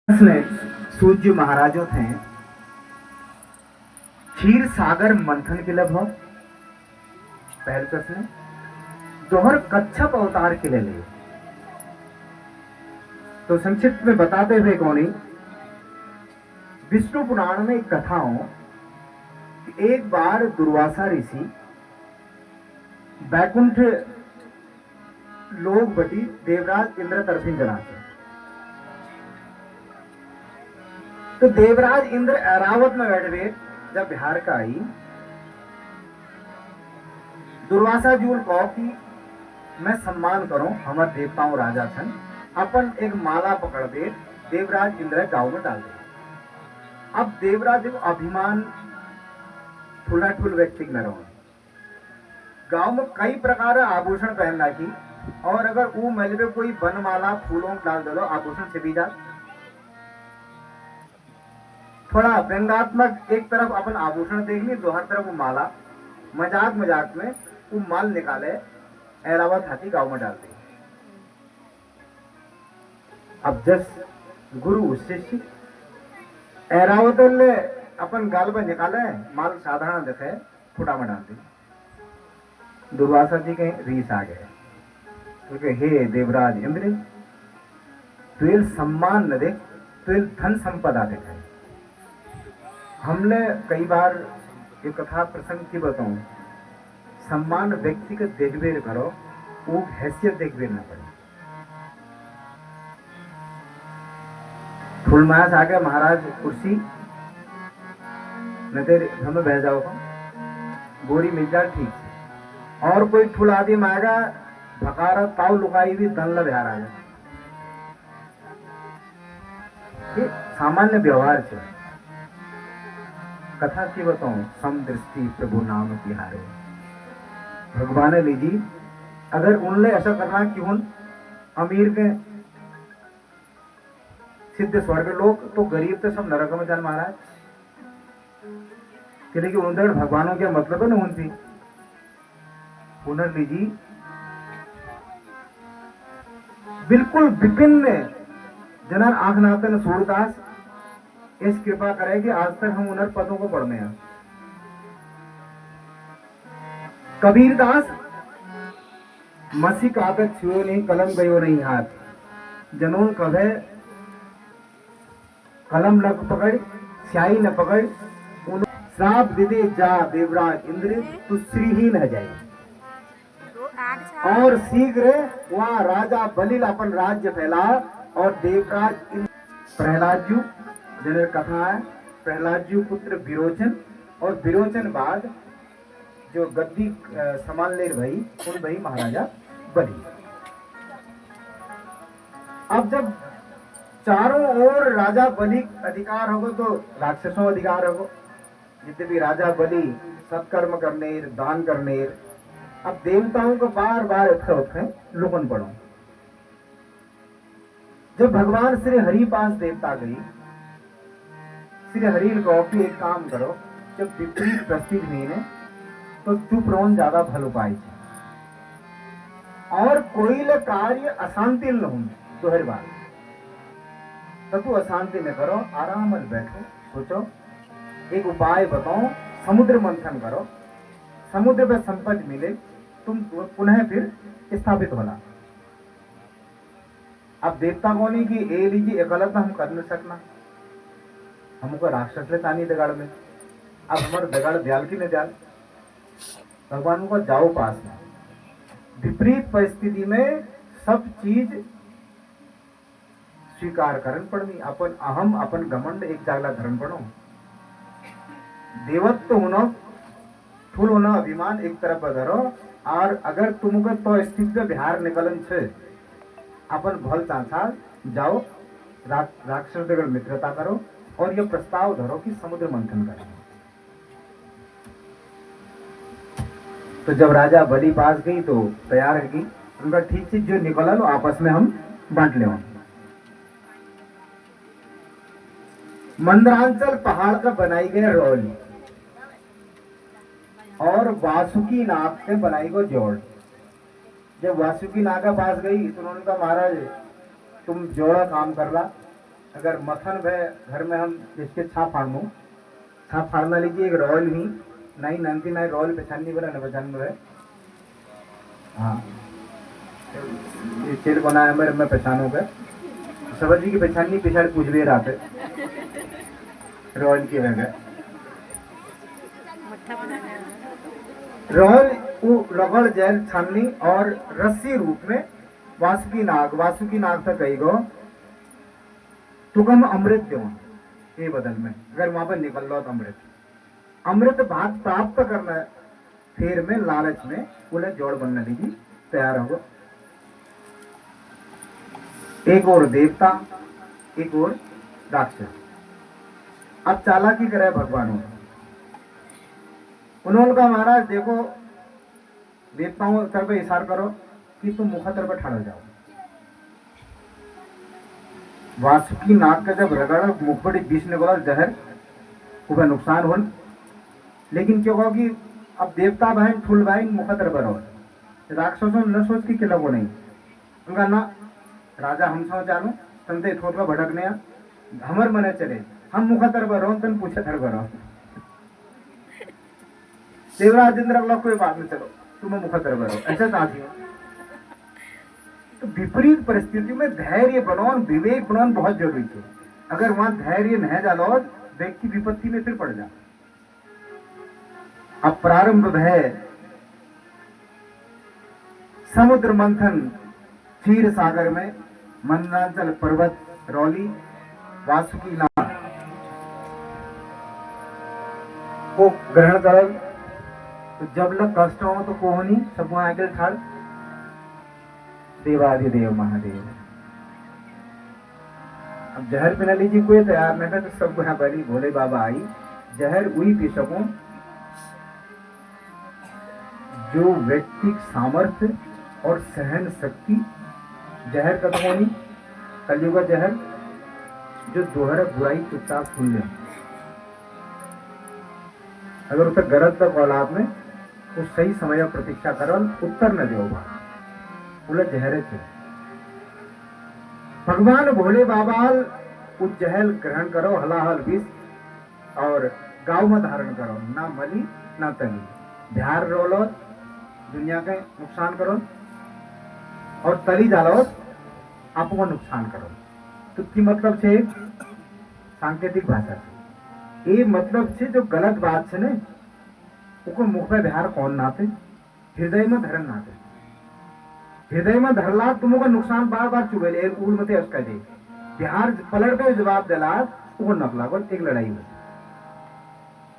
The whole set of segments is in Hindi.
में सूर्य महाराजो थे क्षीर सागर मंथन के लिए भाव पहल कसने दोहर कच्छप अवतार के लिए तो संक्षिप्त में बताते हुए कौनी विष्णु पुराण में एक कथा हो कि एक बार दुर्वासा ऋषि बैकुंठ लोग बटी देवराज इंद्र तरफिन जनाते तो देवराज इंद्र ऐरावत में बैठ गए जब बिहार का आई दुर्वासा जूल कहो कि मैं सम्मान करूं हमारे देवताओं राजा छन अपन एक माला पकड़ दे देवराज इंद्र गांव में डाल दे। अब देवराज अभिमान ठुला ठुल व्यक्ति न रहो गांव में कई प्रकार आभूषण पहनना की और अगर वो मेल में कोई बनमाला फूलों डाल दे दो आभूषण छिपी जा थोड़ा व्यंगात्मक एक तरफ अपन आभूषण देख ली दोहर तरफ वो माला मजाक मजाक में वो माल निकाले ऐरावत हाथी गांव में डाल दी। अब जस गुरु शिष्य ऐरावत ने अपन गाल में निकाले माल साधारण दिखे फुटा में डाल दी। दुर्वासा जी के रीस आ गए क्योंकि हे देवराज इंद्र तुल सम्मान न दे तुल धन संपदा दिखाए। हमने कई बार ये कथा प्रसंग की बताऊं सम्मान व्यक्तिगत देखभाल करो वो हैसियत देखभाल ना पड़े। फुलमास आ गया महाराज कुर्सी न तेरे हमें बह जाओ गोरी मिल जाए ठीक से और कोई फूल आदि मांगा भकारा ताव लुकाई भी दन बिहार आ जाए ये सामान्य व्यवहार से कथा की बताऊं समदृष्टि प्रभु नाम तिहारे भगवान लीजी अगर उनले ऐसा करना कि उन अमीर के सिद्ध स्वर्ग लोग तो गरीब तो सब नरक में जान महाराज कि लेकिन उन भगवानों के मतलब है ना उनकी पुनर् लीजी बिल्कुल विभिन्न जनन आंख नातन सूरदास इस कृपा करे कि आज तक हम उन पदों को पढ़ने हैं। कबीरदास मसी कागज छुओ नहीं कलम गयो नहीं हाथ जनों कभे कलम न पकड़ स्याही न पकड़ उन श्राप दे जा देवराज इंद्र तू श्रीहीन है जाए और शीघ्र वहां राजा बलिल अपन राज्य फैला और देवराज प्रहलाद जी जिन्हें कथा है प्रहलाद जी पुत्र विरोचन और विरोचन बाद जो गद्दी संभाल ले भाई उन भाई महाराजा बलि। अब जब चारों ओर राजा बलि अधिकार होगा तो राक्षसों अधिकार होगा जितने भी राजा बलि सत्कर्म करने दान करने अब देवताओं को बार बार उठे लुकन पड़ो। जब भगवान श्री हरि पास देवता गई श्री हरि को कि एक काम करो जब विपरीत परिस्थिति में है तो चुप रहो ज्यादा भल उपाय और कोई कार्य अशांति न हो दोहरी बार तो तू अशांति न करो आराम से बैठो सोचो एक उपाय बताओ समुद्र मंथन करो समुद्र में संपत्ति मिले तुम पुनः फिर स्थापित होना। अब देवता को नहीं कि ए लीजिए गलत हम कर नहीं सकना हमको राक्षस ले तानी दगाड़ में अब हमारे दगाड़ दयाल की न दयाल भगवान को जाओ पास में विपरीत परिस्थिति में सब चीज स्वीकार करन पड़नी अपन अहम अपन घमंड एक जागला धरण पड़ो देवत्व होना फूल होना अभिमान एक तरफ धरो और अगर तुमको तो स्थिति में बिहार निकलन छे अपन भल चांसा जाओ राक्षस दगड़ मित्रता करो और ये प्रस्ताव धरो कि समुद्र मंथन करें। तो जब राजा बलि पास गई तो तैयार है उनका ठीक चीज जो निकला लो आपस में हम बांट ले। मंदरांचल पहाड़ का बनाई गई रौली और वासुकी नाग से बनाई गई जोड़। जब वासुकी नाग के पास गई तो उन्होंने कहा महाराज तुम जोड़ा काम कर रहा अगर मथन वे घर में हम इसके छाप फाड़ू, छाप फाड़ना लीजिए एक रॉयल ही नहीं नंती नहीं रॉयल पेछानी बना न बचान में। हाँ ये चेल बना है मेरे में पहचानों का सबर जी की पहचानी पिछाड़ कुछ भी रहा थे रॉयल की वजह रॉयल वो रगड़ जैल छाननी और रस्सी रूप में वासुकी नाग तक गई गो तुकम अमृत दो ये बदल में अगर वहां पर निकल लो तो अमृत भात प्राप्त करना फिर में लालच में उन्हें जोड़ बनने लगी तैयार होगा। एक और देवता एक और राक्षस अब चालाकी करे भगवान उन्होंने कहा महाराज देखो देवताओं तरफ इशार करो कि तुम मुखा तरफ ठहर जाओ। वासुकी नाग का जब रगड़ मुख बड़ी बीच निकला जहर उसे नुकसान हो लेकिन क्यों कहो कि अब देवता बहन फुल बहन मुखा तरफ रहो राक्षसों न सोच की किला को नहीं उनका ना राजा हम सौ चालू तंते थोड़ा भड़कने हमर मने चले हम मुखा तरफ रहो तन पूछे तरफ रहो देवराज इंद्र अगला कोई बात नहीं चलो तुम्हें मुखा तरफ रहो ऐसा चाहती हो। तो विपरीत परिस्थिति में धैर्य बनौन विवेक बनौन बहुत जरूरी है। अगर वहां धैर्य नहीं डालो व्यक्ति विपत्ति में फिर पड़ जा। अब प्रारंभ है समुद्र मंथन क्षीर सागर में मंदरांचल पर्वत रौली वासुकी नाग को ग्रहण करो तो जब लग कष्ट हो तो कोहनी सब आगे ठाड़ देवाधिदेव महादेव। अब जहर पिला लीजिए कोई तैयार नहीं था तो सब यहाँ बड़ी भोले बाबा आई जहर वही पी सकूं जो व्यक्ति सामर्थ्य और सहन शक्ति जहर खत्म होनी कलयुग जहर जो दोहरा बुराई चुपचाप सुन ले अगर उसे गरज तक औलाद में उस सही समय प्रतीक्षा करो उत्तर न दो बोले जहरे थे भगवान भोले बाबा उस जहल ग्रहण करो हलाहल विष और गाँव में धारण करो ना मली ना तली ध्यान रोलो दुनिया के नुकसान करो और तली डालो आपको नुकसान करो। तो की मतलब छे सांकेतिक भाषा ये मतलब छे जो गलत बात छे ने उको मुख में बिहार कौन नाते हृदय में धरण नाते हृदय में धरला तुमको नुकसान बार बार चुगेले एक उल मते उसका दे बिहार पलट पे जवाब देला वो नकला बोल एक लड़ाई में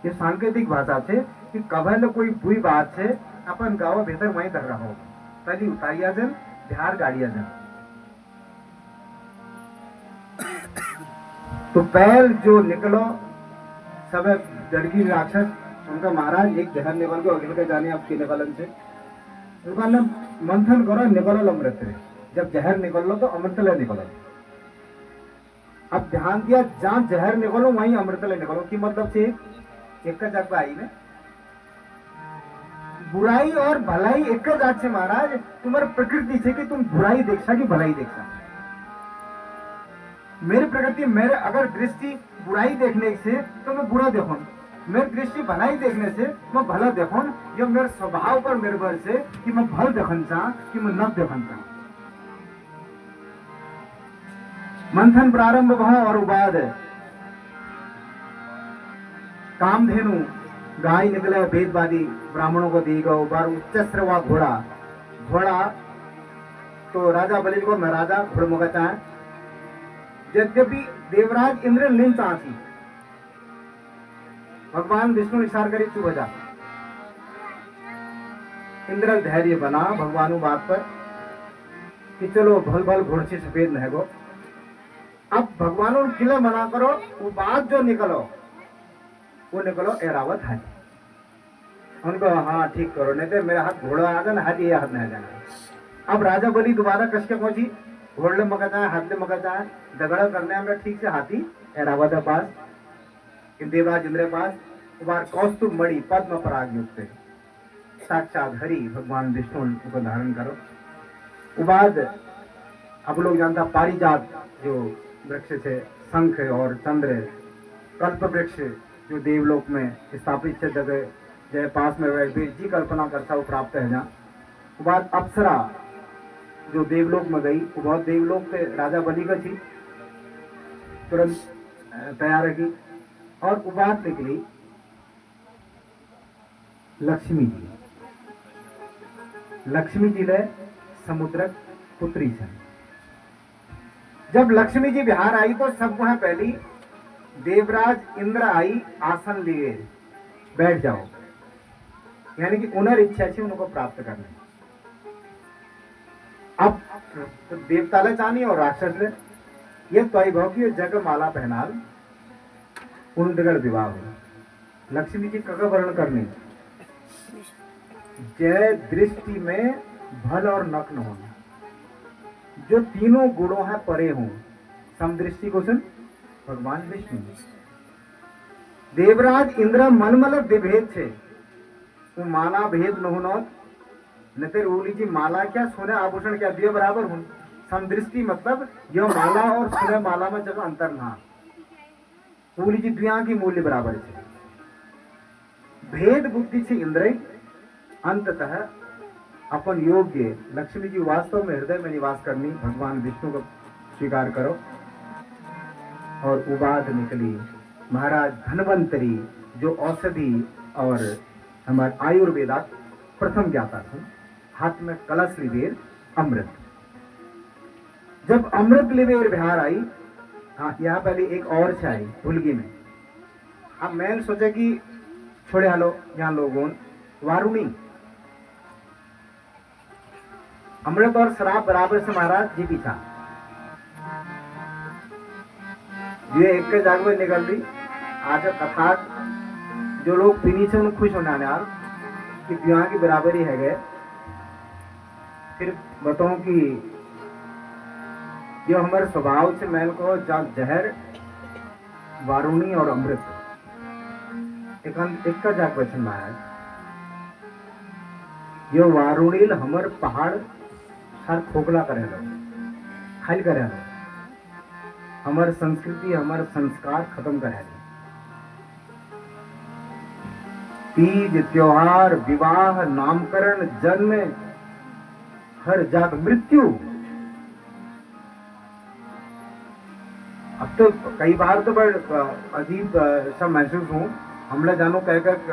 ये सांकेतिक भाषा छे कि कभल कोई बुरी बात छे अपन गाँव भीतर वहीं धर रहा हो तली उतारिया जन बिहार गाड़िया जन। तो पहल जो निकलो सब जड़गी राक्षस उनका महाराज एक जहर निकल के अगले के जाने आपके निकलन से उनका नाम मंथन करो निकलो अमृत रे जब जहर निकल लो तो अमृत ले निकलो। अब ध्यान दिया जहां जहर निकलो वहीं अमृत ले निकलो की मतलब से एक का जग आई ने बुराई और भलाई एक का जात से महाराज तुम्हारी प्रकृति से कि तुम बुराई देखसा कि भलाई देखसा मेरी प्रकृति मेरे अगर दृष्टि बुराई देखने से तो मैं बुरा देखूं मेरी दृष्टि भलाई देखने से मैं भला देखूं ये मेरे स्वभाव पर निर्भर से कि मैं भल देखन चाह कि मैं न देखन चाह। मंथन प्रारंभ भाव और उबाद कामधेनु गाय निकले वेदवादी ब्राह्मणों को दी गो बार उच्च श्रवा घोड़ा घोड़ा तो राजा बलि को मैं राजा घोड़मुगा चाहे यद्यपि देवराज इंद्र लिन चाहती भगवान विष्णु इशार करी चुप जा इंद्र धैर्य बना भगवान बात पर कि चलो भल भल घोड़सी सफेद न गो अब भगवान किले मना करो वो बात जो निकलो वो निकलो एरावत है उनको हाँ ठीक करो नहीं तो मेरा हाथ घोड़ा आ जाना हाथ ये हाथ नहीं जाना। अब राजा बोली दोबारा कस के पहुंची घोड़ले मका जाए हाथ ले मका जाए झगड़ा करने हमरा ठीक से हाथी एरावत पास देवराज इंद्र पास बार कौस्तुभ मणि पद्म पराग युक्त साक्षात हरि भगवान विष्णु को धारण करो। उबाद अब लोग जानता पारिजात जो वृक्ष से शंख और चंद्र, कल्प वृक्ष जो देवलोक में स्थापित है जगह जय पास में वह जी कल्पना करता वो प्राप्त है जहाँ। वो बात अप्सरा जो देवलोक में गई वो बहुत देवलोक से राजा बलि का थी, तुरंत तैयार रखी और वो बात निकली लक्ष्मी जी। लक्ष्मी जी ने समुद्रक पुत्री छन। जब लक्ष्मी जी बिहार आई तो सब वहां पहली देवराज इंद्र आई आसन लिए बैठ जाओ, यानी कि उनर इच्छा थी उनको प्राप्त करने। अब तो देवताले चानी और राक्षस ले ये तय भाव की जग माला पहनाल उनगढ़ विवाह हो। लक्ष्मी जी कग वर्ण करनी जय दृष्टि में भल और नग्न होना, जो तीनों गुणों है परे हों। समदृष्टि को सुन भगवान विष्णु देवराज इंद्र मनमल विभेद छे वो माला भेद न होना न तेरे ओली जी माला क्या सोने आभूषण क्या दिए बराबर हूं। समदृष्टि मतलब यह माला और सोने माला में जब अंतर ना ओली जी दुनिया की मूल्य बराबर है। भेद बुद्धि से इंद्र अंततः अपन योग्य लक्ष्मी जी वास्तव में हृदय में निवास करनी भगवान विष्णु को स्वीकार करो। और उबाद निकली महाराज धन्वंतरी जो औषधि और हमारे आयुर्वेदा प्रथम ज्ञाता थे, हाथ में कलश लिवेर अमृत। जब अमृत लिवेर बिहार आई, हाँ यहाँ पहले एक और से आई भुलगी में। अब मैं सोचा कि छोड़े हलो यहाँ लोगों वारुणी अमृत और शराब बराबर से महाराज जी पीछा ये एक के जाग में निकल दी। आज कथा जो लोग पीनी से उन्हें खुश होने आने यार कि विवाह की बराबरी है गए। फिर बताऊं कि जो हमारे स्वभाव से मैल को जहर वारुणी और अमृत एक का जाग बचन महाराज यो वारुणील हमर पहाड़ हर खोखला करे लो खाली करे लो हमार संस्कृति हमार संस्कार खत्म करे लो। तीज त्योहार विवाह नामकरण जन्म हर जाग मृत्यु। अब तो कई बार तो बड़ अजीब सा महसूस हूं हमला जानो कहकर